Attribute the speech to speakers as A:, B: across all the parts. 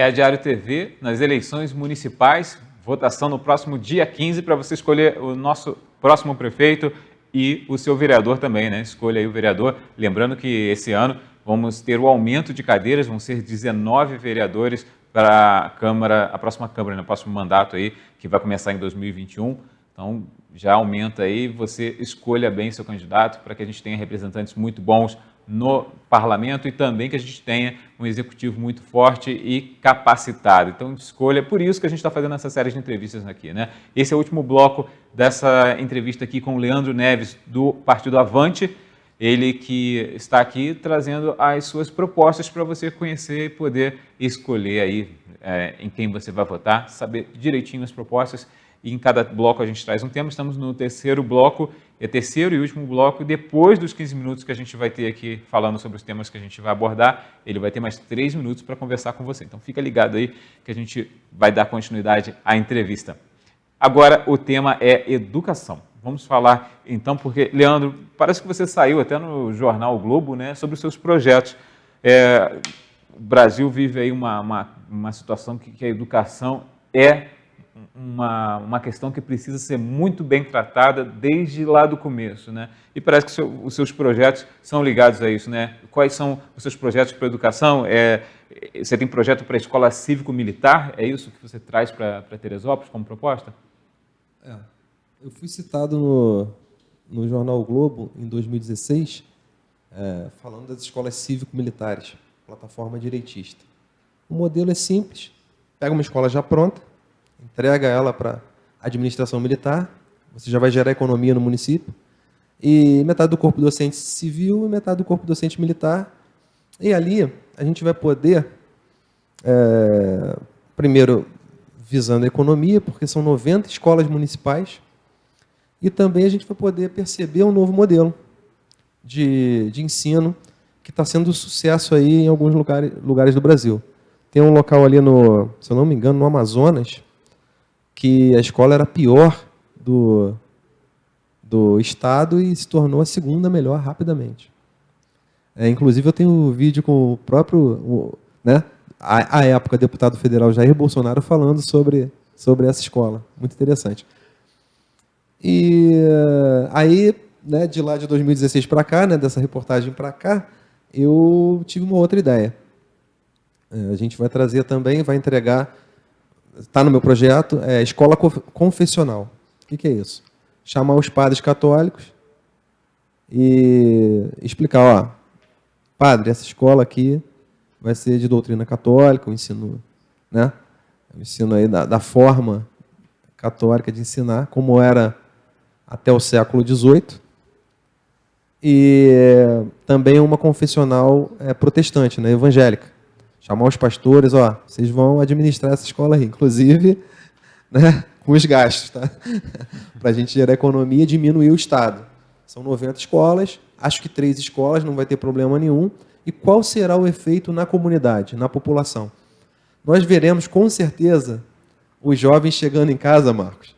A: é a Diário TV nas eleições municipais. Votação no próximo dia 15 para você escolher o nosso próximo prefeito e o seu vereador também, né? Escolha aí o vereador. Lembrando que esse ano vamos ter o aumento de cadeiras, vão ser 19 vereadores para a Câmara, a próxima Câmara, no próximo mandato aí, que vai começar em 2021. Então, já aumenta aí, você escolha bem seu candidato para que a gente tenha representantes muito bons no parlamento e também que a gente tenha um executivo muito forte e capacitado. Então, escolha, por isso que a gente está fazendo essa série de entrevistas aqui, né? Esse é o último bloco dessa entrevista aqui com o Leandro Neves, do Partido Avante, ele que está aqui trazendo as suas propostas para você conhecer e poder escolher aí em quem você vai votar, saber direitinho as propostas. E em cada bloco a gente traz um tema. Estamos no terceiro bloco, terceiro e último bloco. Depois dos 15 minutos que a gente vai ter aqui falando sobre os temas que a gente vai abordar, ele vai ter mais 3 minutos para conversar com você. Então fica ligado aí que a gente vai dar continuidade à entrevista. Agora o tema é educação. Vamos falar então, porque, Leandro, parece que você saiu até no jornal o Globo, né, sobre os seus projetos. O Brasil vive aí uma situação que a educação é uma questão que precisa ser muito bem tratada desde lá do começo, né? E parece que os seus projetos são ligados a isso, né? Quais são os seus projetos para a educação? Você tem projeto para a escola cívico-militar? É isso que você traz para Teresópolis como proposta?
B: Eu fui citado no jornal o Globo em 2016, falando das escolas cívico-militares, plataforma direitista. O modelo é simples, pega uma escola já pronta, entrega ela para a administração militar, você já vai gerar economia no município, e metade do corpo docente civil e metade do corpo docente militar. E ali a gente vai poder, primeiro, visando a economia, porque são 90 escolas municipais, e também a gente vai poder perceber um novo modelo de ensino que está sendo sucesso aí em alguns lugares do Brasil. Tem um local ali, se eu não me engano, no Amazonas, que a escola era a pior do estado e se tornou a segunda melhor rapidamente. Inclusive, eu tenho um vídeo com o próprio, à época, deputado federal Jair Bolsonaro falando sobre essa escola. Muito interessante. E aí, de lá de 2016 para cá, dessa reportagem para cá, eu tive uma outra ideia. A gente vai trazer também, vai entregar, está no meu projeto, escola confessional. O que é isso? Chamar os padres católicos e explicar, padre, essa escola aqui vai ser de doutrina católica, o ensino, o ensino aí da forma católica de ensinar, como era até o século XVIII, e também uma confessional protestante, evangélica. Chamar os pastores, vocês vão administrar essa escola aí, inclusive, com os gastos, tá? Para a gente gerar economia e diminuir o Estado. São 90 escolas, acho que 3 escolas, não vai ter problema nenhum. E qual será o efeito na comunidade, na população? Nós veremos, com certeza, os jovens chegando em casa, Marcos,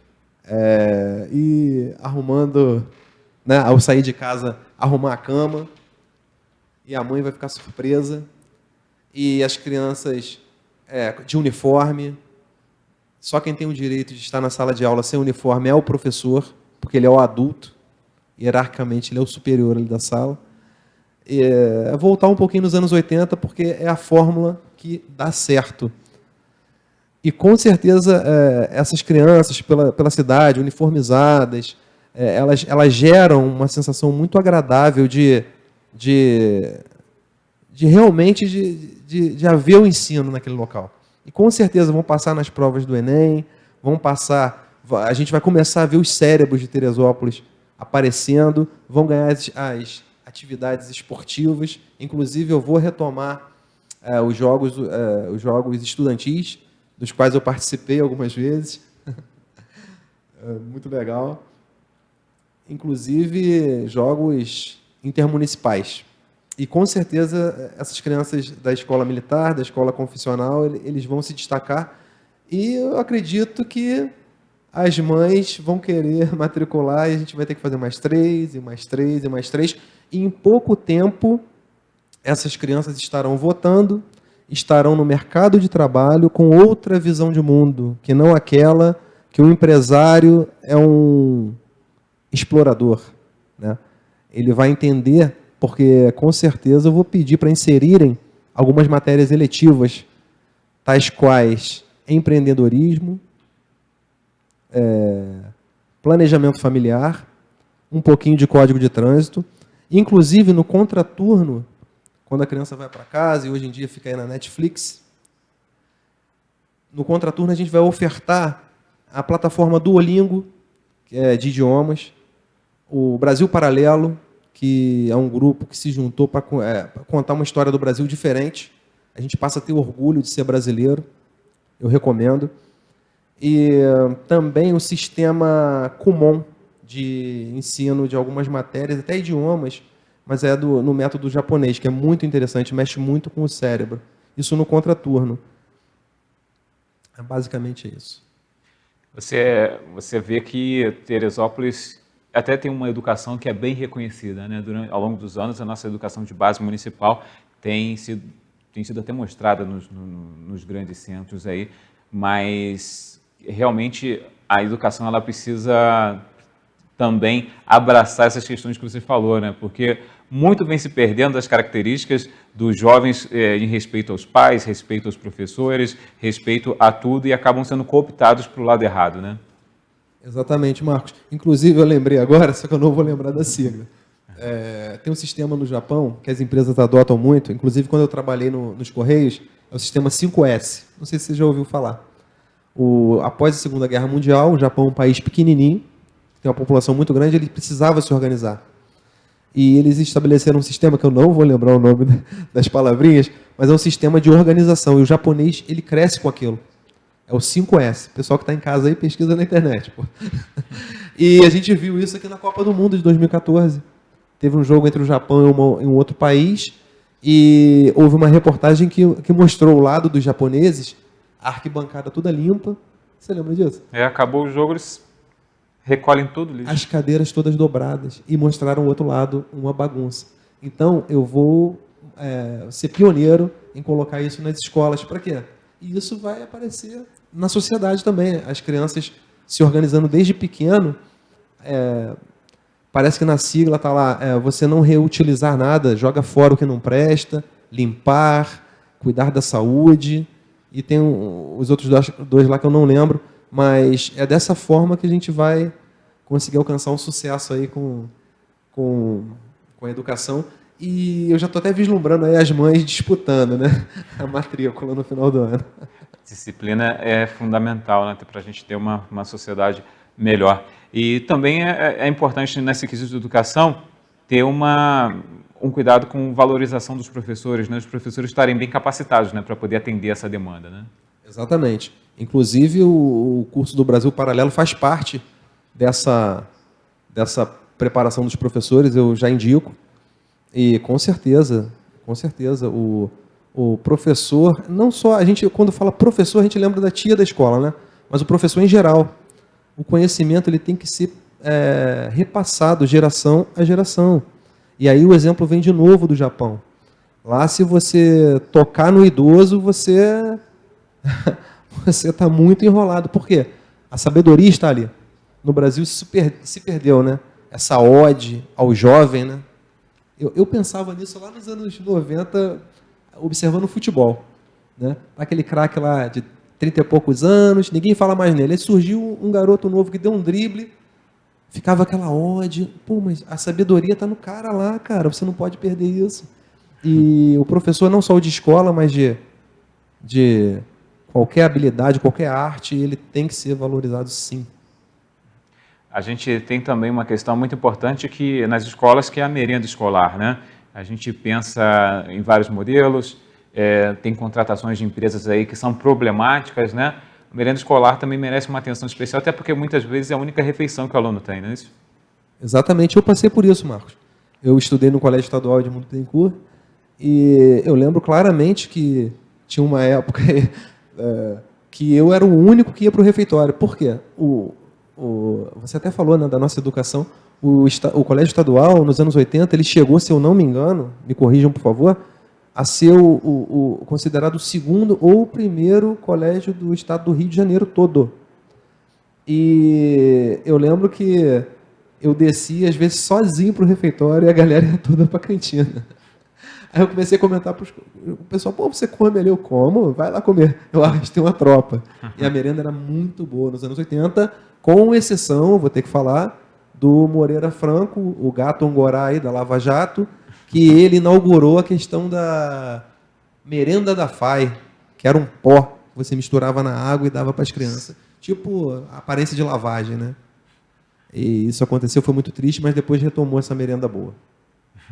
B: e arrumando, ao sair de casa, arrumar a cama, e a mãe vai ficar surpresa, e as crianças de uniforme. Só quem tem o direito de estar na sala de aula sem uniforme é o professor, porque ele é o adulto, hierarquicamente ele é o superior ali da sala. Voltar um pouquinho nos anos 80, porque é a fórmula que dá certo. E com certeza essas crianças, pela cidade, uniformizadas, elas geram uma sensação muito agradável de realmente de haver o ensino naquele local. E com certeza vão passar nas provas do Enem, a gente vai começar a ver os cérebros de Teresópolis aparecendo, vão ganhar as atividades esportivas. Inclusive, eu vou retomar os jogos estudantis, dos quais eu participei algumas vezes. Muito legal. Inclusive, jogos intermunicipais. E, com certeza, essas crianças da escola militar, da escola confessional, eles vão se destacar. E eu acredito que as mães vão querer matricular e a gente vai ter que fazer mais 3, e mais 3, e mais 3. E, em pouco tempo, essas crianças estarão votando estarão no mercado de trabalho com outra visão de mundo, que não aquela que o empresário é um explorador, né? Ele vai entender, porque com certeza eu vou pedir para inserirem algumas matérias eletivas, tais quais empreendedorismo, planejamento familiar, um pouquinho de código de trânsito, inclusive no contraturno, quando a criança vai para casa e hoje em dia fica aí na Netflix, no contraturno a gente vai ofertar a plataforma Duolingo, que é de idiomas, o Brasil Paralelo, que é um grupo que se juntou para contar uma história do Brasil diferente. A gente passa a ter orgulho de ser brasileiro, eu recomendo. E também o sistema Kumon, de ensino de algumas matérias, até idiomas, mas é no método japonês, que é muito interessante, mexe muito com o cérebro. Isso no contraturno. É basicamente isso.
A: Você vê que Teresópolis até tem uma educação que é bem reconhecida, né? Ao longo dos anos, a nossa educação de base municipal tem sido até mostrada nos grandes centros aí, mas realmente a educação ela precisa também abraçar essas questões que você falou, né? Porque muito vem se perdendo das características dos jovens em respeito aos pais, respeito aos professores, respeito a tudo e acabam sendo cooptados para o lado errado, né?
B: Exatamente, Marcos. Inclusive, eu lembrei agora, só que eu não vou lembrar da sigla. Tem um sistema no Japão que as empresas adotam muito, inclusive quando eu trabalhei nos Correios, é o sistema 5S. Não sei se você já ouviu falar. Após a Segunda Guerra Mundial, o Japão é um país pequenininho, tem uma população muito grande, ele precisava se organizar. E eles estabeleceram um sistema, que eu não vou lembrar o nome das palavrinhas, mas é um sistema de organização. E o japonês, ele cresce com aquilo. É o 5S. O pessoal que está em casa aí, pesquisa na internet. Pô. E a gente viu isso aqui na Copa do Mundo de 2014. Teve um jogo entre o Japão e um outro país, e houve uma reportagem que mostrou o lado dos japoneses, a arquibancada toda limpa. Você lembra disso?
A: Acabou o jogo, eles recolhem tudo lixo.
B: As cadeiras todas dobradas e mostraram o outro lado uma bagunça. Então, eu vou ser pioneiro em colocar isso nas escolas. Para quê? E isso vai aparecer na sociedade também. As crianças se organizando desde pequeno. Parece que na sigla está lá, você não reutilizar nada, joga fora o que não presta, limpar, cuidar da saúde. E tem os outros dois lá que eu não lembro. Mas é dessa forma que a gente vai conseguir alcançar um sucesso aí com a educação. E eu já estou até vislumbrando aí as mães disputando, né, a matrícula no final do ano.
A: Disciplina é fundamental, né, para a gente ter uma sociedade melhor. E também é importante nesse quesito de educação ter um cuidado com valorização dos professores, né, os professores estarem bem capacitados, né, para poder atender essa demanda, né?
B: Exatamente. Inclusive, o curso do Brasil Paralelo faz parte dessa preparação dos professores, eu já indico. E, com certeza, o professor, não só, quando fala professor, a gente lembra da tia da escola, né? Mas o professor em geral. O conhecimento ele tem que ser repassado geração a geração. E aí o exemplo vem de novo do Japão. Lá, se você tocar no idoso, você está muito enrolado. Por quê? A sabedoria está ali. No Brasil se perdeu, né? Essa ode ao jovem, né? Eu pensava nisso lá nos anos 90, observando o futebol, né? Aquele craque lá de 30 e poucos anos, ninguém fala mais nele. Aí surgiu um garoto novo que deu um drible, ficava aquela ode. Pô, mas a sabedoria está no cara lá, cara. Você não pode perder isso. E o professor, não só o de escola, mas de qualquer habilidade, qualquer arte, ele tem que ser valorizado, sim.
A: A gente tem também uma questão muito importante nas escolas, que é a merenda escolar, né? A gente pensa em vários modelos, tem contratações de empresas aí que são problemáticas, né? A merenda escolar também merece uma atenção especial, até porque muitas vezes é a única refeição que o aluno tem, não é isso?
B: Exatamente, eu passei por isso, Marcos. Eu estudei no Colégio Estadual de Edmundo Bittencourt e eu lembro claramente que tinha uma época que eu era o único que ia para o refeitório. Por quê? Você até falou, né, da nossa educação. O Colégio Estadual, nos anos 80, ele chegou, se eu não me engano, me corrijam, por favor, a ser considerado o segundo ou o primeiro colégio do estado do Rio de Janeiro todo. E eu lembro que eu descia, às vezes, sozinho para o refeitório e a galera ia toda para a cantina. Aí eu comecei a comentar para o pessoal, pô, você come ali? Eu como, vai lá comer. Eu arrastei uma tropa. E a merenda era muito boa nos anos 80, com exceção, vou ter que falar, do Moreira Franco, o gato Angorá aí da Lava Jato, que ele inaugurou a questão da merenda da FAI, que era um pó que você misturava na água e dava para as crianças. Tipo aparência de lavagem, né? E isso aconteceu, foi muito triste, mas depois retomou essa merenda boa.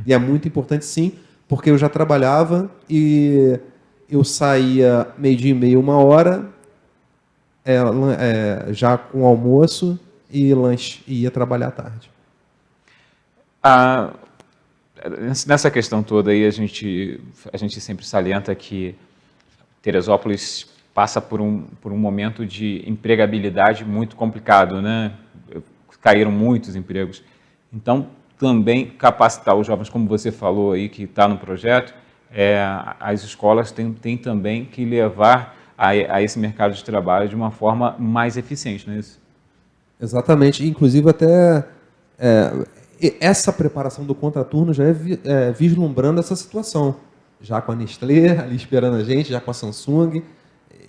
B: E é muito importante, sim, porque eu já trabalhava e eu saía 12h30, 1h, já com almoço e lanche, e ia trabalhar à tarde.
A: Nessa questão toda aí, a gente sempre salienta que Teresópolis passa por um momento de empregabilidade muito complicado, né? Caíram muitos empregos. Então, também capacitar os jovens, como você falou aí, que está no projeto, as escolas têm também que levar a esse mercado de trabalho de uma forma mais eficiente, não é isso?
B: Exatamente. Inclusive, até essa preparação do contraturno já é vislumbrando essa situação. Já com a Nestlé, ali esperando a gente, já com a Samsung.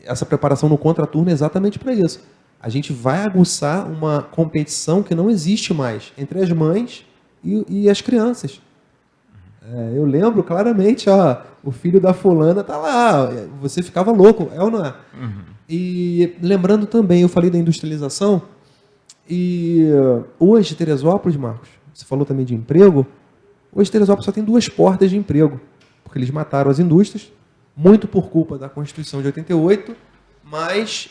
B: Essa preparação no contraturno é exatamente para isso. A gente vai aguçar uma competição que não existe mais entre as mães e as crianças. Eu lembro claramente, o filho da fulana tá lá, você ficava louco, é ou não é? Uhum. E lembrando também, eu falei da industrialização, e hoje Teresópolis, Marcos, você falou também de emprego, hoje Teresópolis só tem 2 portas de emprego, porque eles mataram as indústrias, muito por culpa da Constituição de 88, mas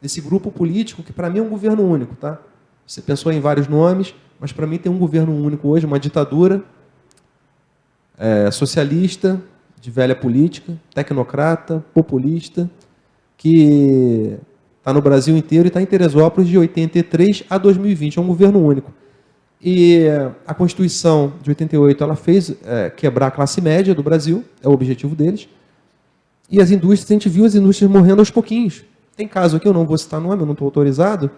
B: desse grupo político que para mim é um governo único, tá? Você pensou em vários nomes, mas para mim tem um governo único hoje, uma ditadura socialista, de velha política, tecnocrata, populista, que está no Brasil inteiro e está em Teresópolis de 83 a 2020, é um governo único. E a Constituição de 88 ela fez quebrar a classe média do Brasil, é o objetivo deles. E as indústrias, a gente viu as indústrias morrendo aos pouquinhos. Tem caso aqui, eu não vou citar nome, eu não estou autorizado,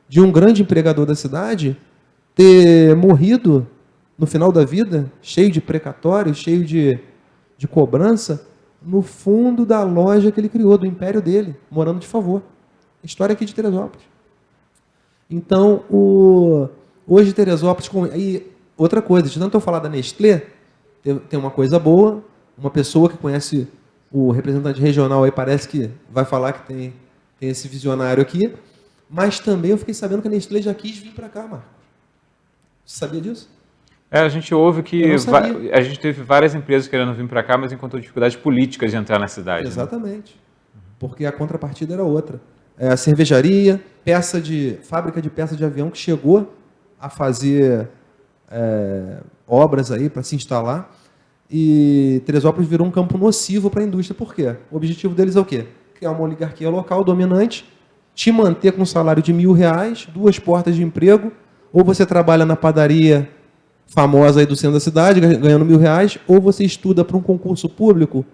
B: de um grande empregador da cidade ter morrido no final da vida, cheio de precatório, cheio de cobrança, no fundo da loja que ele criou, do império dele, morando de favor. História aqui de Teresópolis. Então, hoje Teresópolis... E outra coisa, de tanto eu falar da Nestlé, tem uma coisa boa, uma pessoa que conhece o representante regional aí, parece que vai falar que tem esse visionário aqui, mas também eu fiquei sabendo que a Nestlé já quis vir para cá, Marcos. Você sabia disso?
A: A gente ouve que a gente teve várias empresas querendo vir para cá, mas encontrou dificuldades políticas de entrar na cidade.
B: Exatamente. Né? Porque a contrapartida era outra. A cervejaria, fábrica de peças de avião que chegou a fazer obras aí para se instalar. E Teresópolis virou um campo nocivo para a indústria. Por quê? O objetivo deles é o quê? Criar uma oligarquia local dominante, te manter com um salário de R$1.000, 2 portas de emprego, ou você trabalha na padaria famosa aí do centro da cidade, ganhando R$1.000, ou você estuda para um concurso público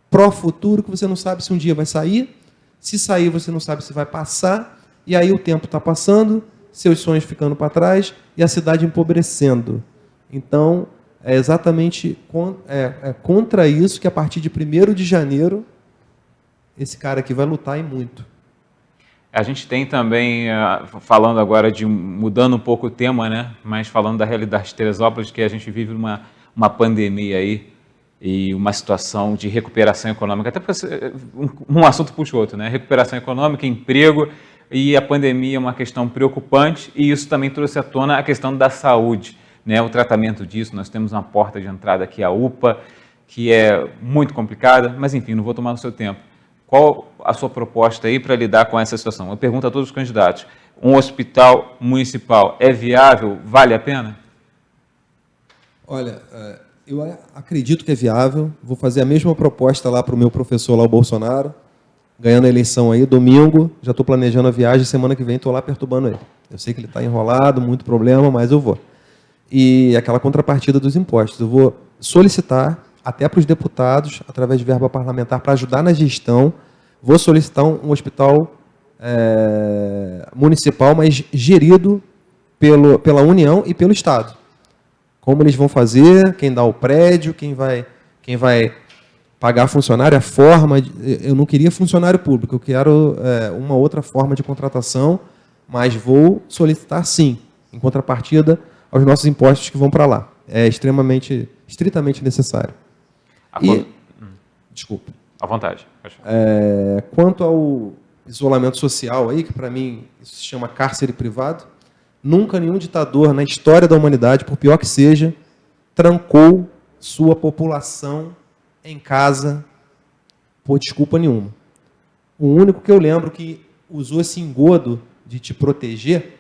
B: pró-futuro, que você não sabe se um dia vai sair, se sair você não sabe se vai passar, e aí o tempo está passando, seus sonhos ficando para trás, e a cidade empobrecendo. Então, é exatamente contra isso que a partir de 1º de janeiro, esse cara aqui vai lutar e muito.
A: A gente tem também, falando agora mudando um pouco o tema, né? Mas falando da realidade de Teresópolis, que a gente vive uma pandemia aí e uma situação de recuperação econômica, até porque um assunto puxa o outro, né? Recuperação econômica, emprego, e a pandemia é uma questão preocupante, e isso também trouxe à tona a questão da saúde, né? O tratamento disso, nós temos uma porta de entrada aqui, a UPA, que é muito complicada, mas enfim, não vou tomar o seu tempo. Qual a sua proposta aí para lidar com essa situação? Eu pergunto a todos os candidatos. Um hospital municipal é viável? Vale a pena?
B: Olha, eu acredito que é viável. Vou fazer a mesma proposta lá para o meu professor, lá o Bolsonaro, ganhando a eleição aí, domingo. Já estou planejando a viagem, semana que vem estou lá perturbando ele. Eu sei que ele está enrolado, muito problema, mas eu vou. E aquela contrapartida dos impostos. Eu vou solicitar até para os deputados, através de verba parlamentar, para ajudar na gestão. Vou solicitar um hospital municipal, mas gerido pela União e pelo Estado. Como eles vão fazer, quem dá o prédio, quem vai pagar funcionário, a forma. Eu não queria funcionário público, eu quero uma outra forma de contratação, mas vou solicitar sim, em contrapartida aos nossos impostos que vão para lá. É estritamente necessário. Desculpe.
A: À vontade.
B: Quanto ao isolamento social, aí, que para mim isso se chama cárcere privado, nunca nenhum ditador na história da humanidade, por pior que seja, trancou sua população em casa por desculpa nenhuma. O único que eu lembro que usou esse engodo de te proteger,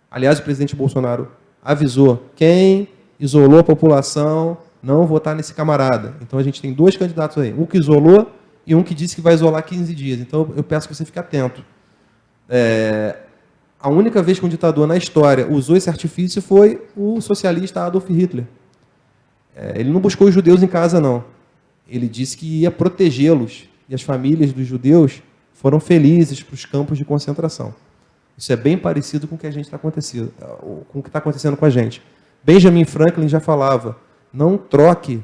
B: aliás, o presidente Bolsonaro avisou, quem isolou a população, não votar nesse camarada. Então a gente tem 2 candidatos aí, um que isolou e um que disse que vai isolar 15 dias. Então eu peço que você fique atento. A única vez que um ditador na história usou esse artifício foi o socialista Adolf Hitler. Ele não buscou os judeus em casa, não. Ele disse que ia protegê-los. E as famílias dos judeus foram felizes para os campos de concentração. Isso é bem parecido com o que está acontecendo com a gente. Benjamin Franklin já falava, não troque.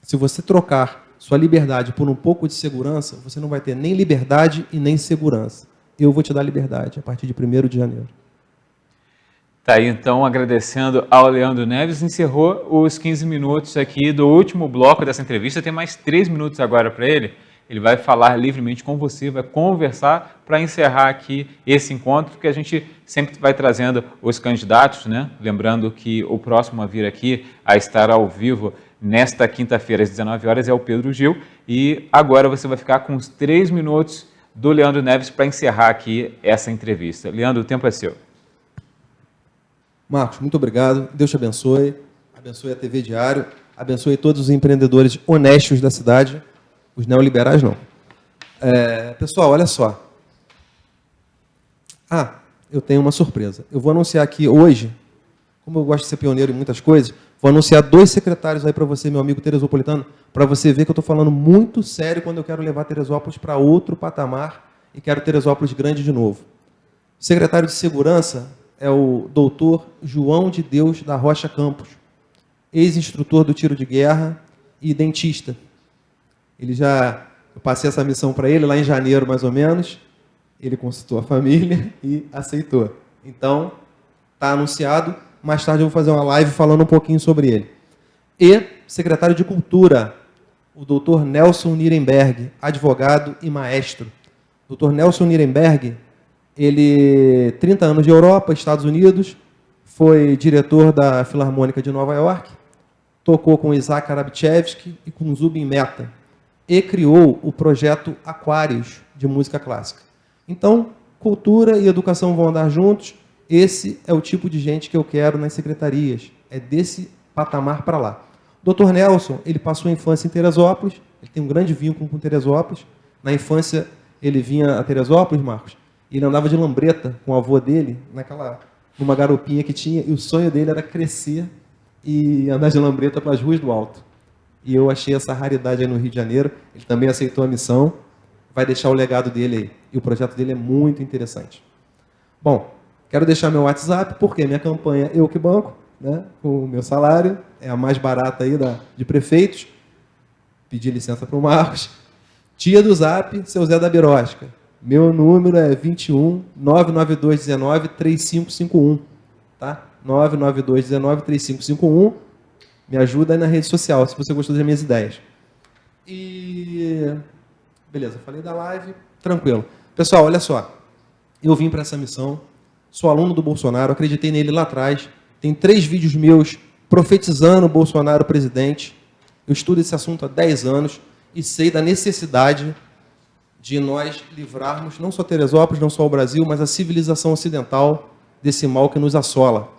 B: Se você trocar sua liberdade por um pouco de segurança, você não vai ter nem liberdade e nem segurança. Eu vou te dar liberdade a partir de 1º de janeiro.
A: Tá aí, então, agradecendo ao Leandro Neves. Encerrou os 15 minutos aqui do último bloco dessa entrevista. Tem mais 3 minutos agora para ele. Ele vai falar livremente com você, vai conversar para encerrar aqui esse encontro, que a gente sempre vai trazendo os candidatos, né? Lembrando que o próximo a vir aqui, a estar ao vivo, nesta quinta-feira, às 19 horas, é o Pedro Gil. E agora você vai ficar com os 3 minutos do Leandro Neves para encerrar aqui essa entrevista. Leandro, o tempo é seu.
B: Marcos, muito obrigado. Deus te abençoe. Abençoe a TV Diário. Abençoe todos os empreendedores honestos da cidade. Os neoliberais, não. Pessoal, olha só. Eu tenho uma surpresa. Eu vou anunciar aqui hoje, como eu gosto de ser pioneiro em muitas coisas, vou anunciar 2 secretários aí para você, meu amigo teresopolitano, para você ver que eu estou falando muito sério quando eu quero levar Teresópolis para outro patamar e quero Teresópolis grande de novo. O secretário de Segurança é o doutor João de Deus da Rocha Campos, ex-instrutor do tiro de guerra e dentista. Eu passei essa missão para ele lá em janeiro, mais ou menos. Ele consultou a família e aceitou. Então, está anunciado. Mais tarde eu vou fazer uma live falando um pouquinho sobre ele. E secretário de Cultura, o doutor Nelson Nirenberg, advogado e maestro. Doutor Nelson Nirenberg, ele 30 anos de Europa, Estados Unidos, foi diretor da Filarmônica de Nova York, tocou com Isaac Arabchevsky e com Zubin Mehta, e criou o projeto Aquários, de música clássica. Então, cultura e educação vão andar juntos. Esse é o tipo de gente que eu quero nas secretarias. É desse patamar para lá. O Dr. Nelson, ele passou a infância em Teresópolis, ele tem um grande vínculo com Teresópolis. Na infância, ele vinha a Teresópolis, Marcos, e ele andava de lambreta com o avô dele, numa garopinha que tinha, e o sonho dele era crescer e andar de lambreta pelas ruas do Alto. E eu achei essa raridade aí no Rio de Janeiro. Ele também aceitou a missão, vai deixar o legado dele aí. E o projeto dele é muito interessante. Bom, quero deixar meu WhatsApp, porque minha campanha eu que banco, né, com o meu salário, é a mais barata aí de prefeitos. Pedi licença para o Marcos. Tia do Zap, seu Zé da Birosca. Meu número é 21 992 19 3551. Tá? 992 19 3551. Me ajuda aí na rede social, se você gostou das minhas ideias. E... beleza, falei da live, tranquilo. Pessoal, olha só. Eu vim para essa missão, sou aluno do Bolsonaro, acreditei nele lá atrás. Tem 3 vídeos meus profetizando o Bolsonaro presidente. Eu estudo esse assunto há 10 anos e sei da necessidade de nós livrarmos, não só Teresópolis, não só o Brasil, mas a civilização ocidental desse mal que nos assola.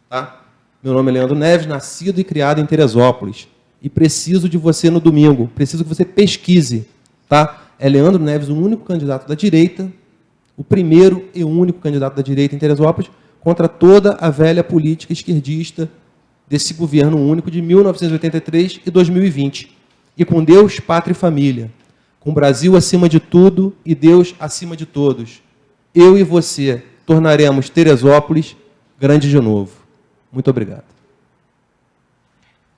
B: Tá? Meu nome é Leandro Neves, nascido e criado em Teresópolis. E preciso de você no domingo. Preciso que você pesquise. Tá? É Leandro Neves, o único candidato da direita, o primeiro e único candidato da direita em Teresópolis, contra toda a velha política esquerdista desse governo único de 1983 e 2020. E com Deus, pátria e família. Com o Brasil acima de tudo e Deus acima de todos. Eu e você tornaremos Teresópolis grande de novo. Muito obrigado.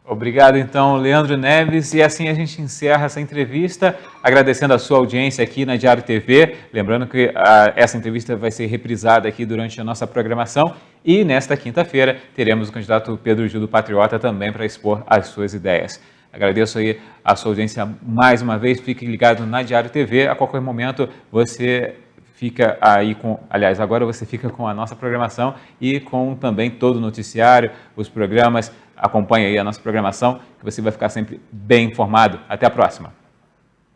A: Obrigado, então, Leandro Neves. E assim a gente encerra essa entrevista, agradecendo a sua audiência aqui na Diário TV. Lembrando que essa entrevista vai ser reprisada aqui durante a nossa programação. E nesta quinta-feira teremos o candidato Pedro Gil do Patriota também para expor as suas ideias. Agradeço aí a sua audiência mais uma vez. Fique ligado na Diário TV. A qualquer momento você fica aí com... Aliás, agora você fica com a nossa programação e com também todo o noticiário, os programas. Acompanhe aí a nossa programação, que você vai ficar sempre bem informado. Até a próxima.